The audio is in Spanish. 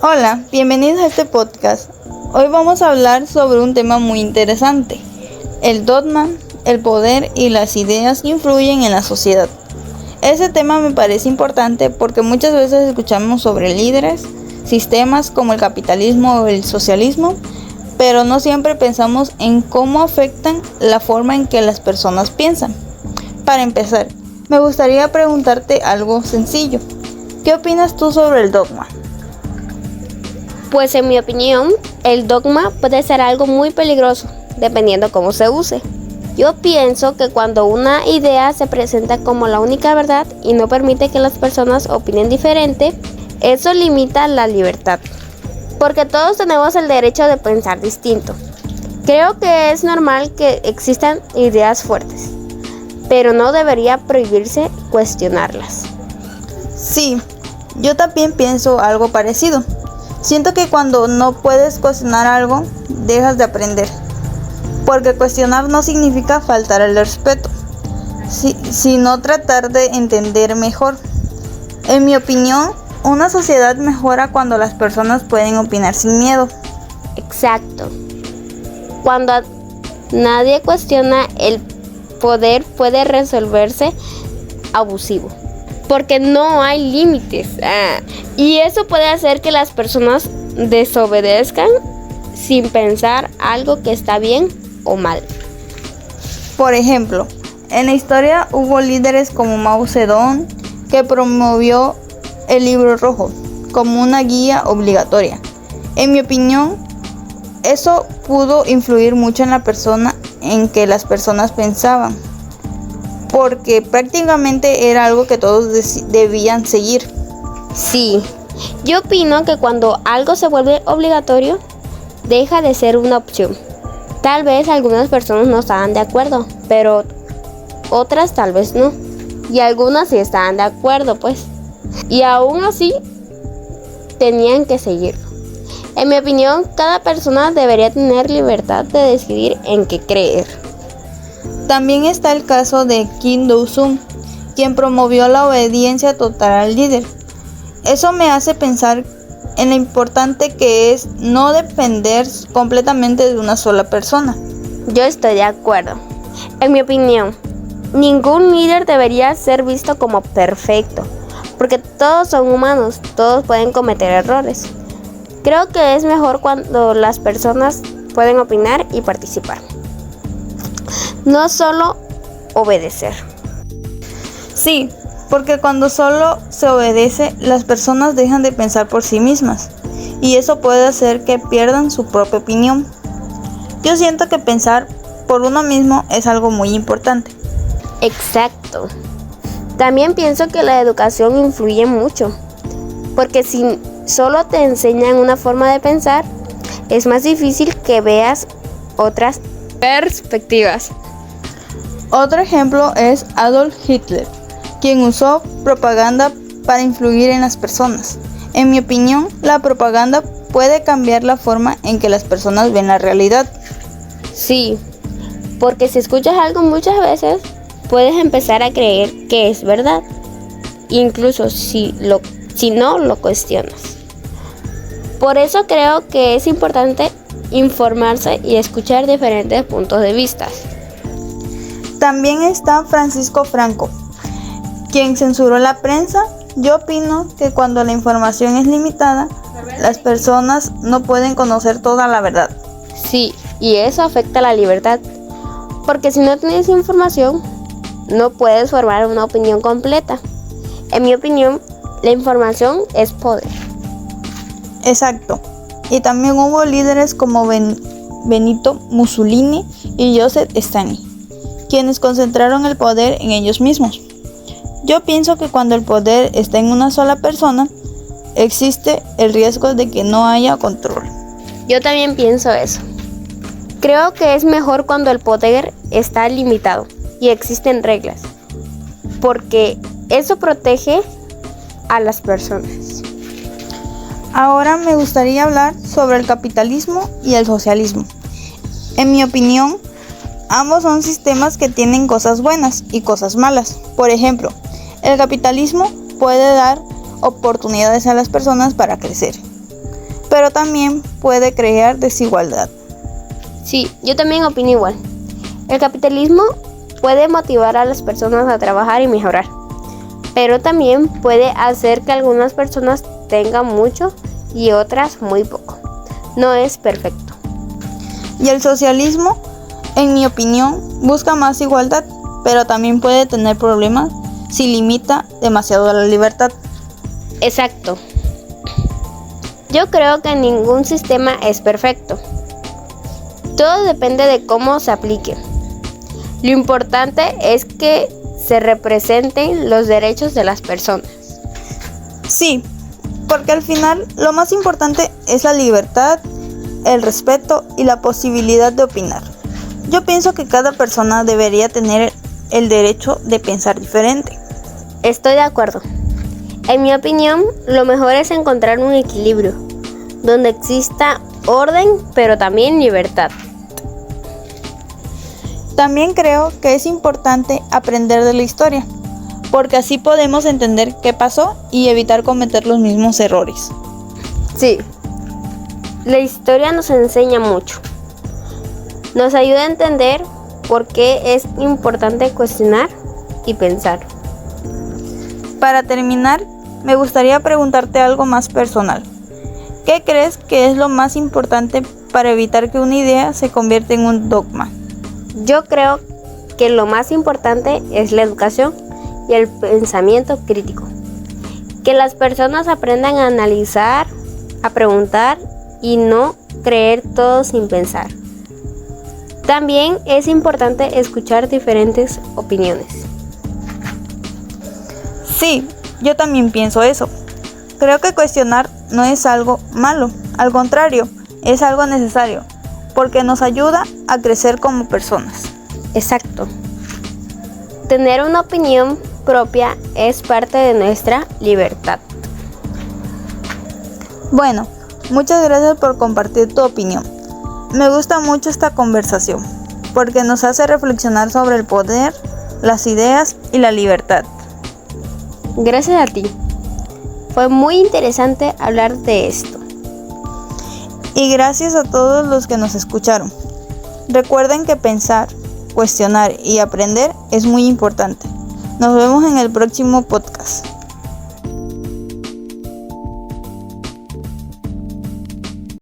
Hola, bienvenidos a este podcast. Hoy vamos a hablar sobre un tema muy interesante, el dogma, el poder y las ideas que influyen en la sociedad. Ese tema me parece importante porque muchas veces escuchamos sobre líderes, sistemas como el capitalismo o el socialismo, pero no siempre pensamos en cómo afectan la forma en que las personas piensan. Para empezar, me gustaría preguntarte algo sencillo. ¿Qué opinas tú sobre el dogma? Pues en mi opinión, el dogma puede ser algo muy peligroso, dependiendo cómo se use. Yo pienso que cuando una idea se presenta como la única verdad y no permite que las personas opinen diferente, eso limita la libertad. Porque todos tenemos el derecho de pensar distinto. Creo que es normal que existan ideas fuertes, pero no debería prohibirse cuestionarlas. Sí, yo también pienso algo parecido. Siento que cuando no puedes cuestionar algo, dejas de aprender. Porque cuestionar no significa faltar al respeto, sino tratar de entender mejor. En mi opinión, una sociedad mejora cuando las personas pueden opinar sin miedo. Exacto. Cuando nadie cuestiona, el poder puede resolverse abusivo. Porque no hay límites. Y eso puede hacer que las personas desobedezcan sin pensar algo que está bien o mal. Por ejemplo, en la historia hubo líderes como Mao Zedong que promovió el libro rojo como una guía obligatoria. En mi opinión, eso pudo influir mucho en la persona en que las personas pensaban, porque prácticamente era algo que todos debían seguir. Sí, yo opino que cuando algo se vuelve obligatorio, deja de ser una opción. Tal vez algunas personas no estaban de acuerdo, pero otras tal vez no. Y algunas sí estaban de acuerdo, pues. Y aún así, tenían que seguirlo. En mi opinión, cada persona debería tener libertad de decidir en qué creer. También está el caso de Kim Do-sung, quien promovió la obediencia total al líder. Eso me hace pensar en lo importante que es no depender completamente de una sola persona. Yo estoy de acuerdo. En mi opinión, ningún líder debería ser visto como perfecto, porque todos son humanos, todos pueden cometer errores. Creo que es mejor cuando las personas pueden opinar y participar. No solo obedecer. Sí, porque cuando solo se obedece, las personas dejan de pensar por sí mismas, y eso puede hacer que pierdan su propia opinión. Yo siento que pensar por uno mismo es algo muy importante. Exacto. También pienso que la educación influye mucho, porque si solo te enseñan una forma de pensar, es más difícil que veas otras perspectivas. Otro ejemplo es Adolf Hitler, quien usó propaganda para influir en las personas. En mi opinión, la propaganda puede cambiar la forma en que las personas ven la realidad. Sí, porque si escuchas algo muchas veces, puedes empezar a creer que es verdad, incluso si no lo cuestionas. Por eso creo que es importante informarse y escuchar diferentes puntos de vista. También está Francisco Franco, quien censuró la prensa. Yo opino que cuando la información es limitada, las personas no pueden conocer toda la verdad. Sí, y eso afecta la libertad, porque si no tienes información, no puedes formar una opinión completa. En mi opinión, la información es poder. Exacto. Y también hubo líderes como Benito Mussolini y Joseph Stalin, quienes concentraron el poder en ellos mismos. Yo pienso que cuando el poder está en una sola persona, existe el riesgo de que no haya control. Yo también pienso eso. Creo que es mejor cuando el poder está limitado y existen reglas, porque eso protege a las personas. Ahora me gustaría hablar sobre el capitalismo y el socialismo. En mi opinión, ambos son sistemas que tienen cosas buenas y cosas malas. Por ejemplo, el capitalismo puede dar oportunidades a las personas para crecer, pero también puede crear desigualdad. Sí, yo también opino igual. El capitalismo puede motivar a las personas a trabajar y mejorar, pero también puede hacer que algunas personas tengan mucho y otras muy poco. No es perfecto. Y el socialismo, en mi opinión, busca más igualdad, pero también puede tener problemas si limita demasiado la libertad. Exacto. Yo creo que ningún sistema es perfecto. Todo depende de cómo se aplique. Lo importante es que se representen los derechos de las personas. Sí, porque al final lo más importante es la libertad, el respeto y la posibilidad de opinar. Yo pienso que cada persona debería tener el derecho de pensar diferente. Estoy de acuerdo. En mi opinión, lo mejor es encontrar un equilibrio, donde exista orden, pero también libertad. También creo que es importante aprender de la historia, porque así podemos entender qué pasó y evitar cometer los mismos errores. Sí, la historia nos enseña mucho. Nos ayuda a entender por qué es importante cuestionar y pensar. Para terminar, me gustaría preguntarte algo más personal. ¿Qué crees que es lo más importante para evitar que una idea se convierta en un dogma? Yo creo que lo más importante es la educación y el pensamiento crítico. Que las personas aprendan a analizar, a preguntar y no creer todo sin pensar. También es importante escuchar diferentes opiniones. Sí, yo también pienso eso. Creo que cuestionar no es algo malo, al contrario, es algo necesario, porque nos ayuda a crecer como personas. Exacto. Tener una opinión propia es parte de nuestra libertad. Bueno, muchas gracias por compartir tu opinión. Me gusta mucho esta conversación, porque nos hace reflexionar sobre el poder, las ideas y la libertad. Gracias a ti. Fue muy interesante hablar de esto. Y gracias a todos los que nos escucharon. Recuerden que pensar, cuestionar y aprender es muy importante. Nos vemos en el próximo podcast.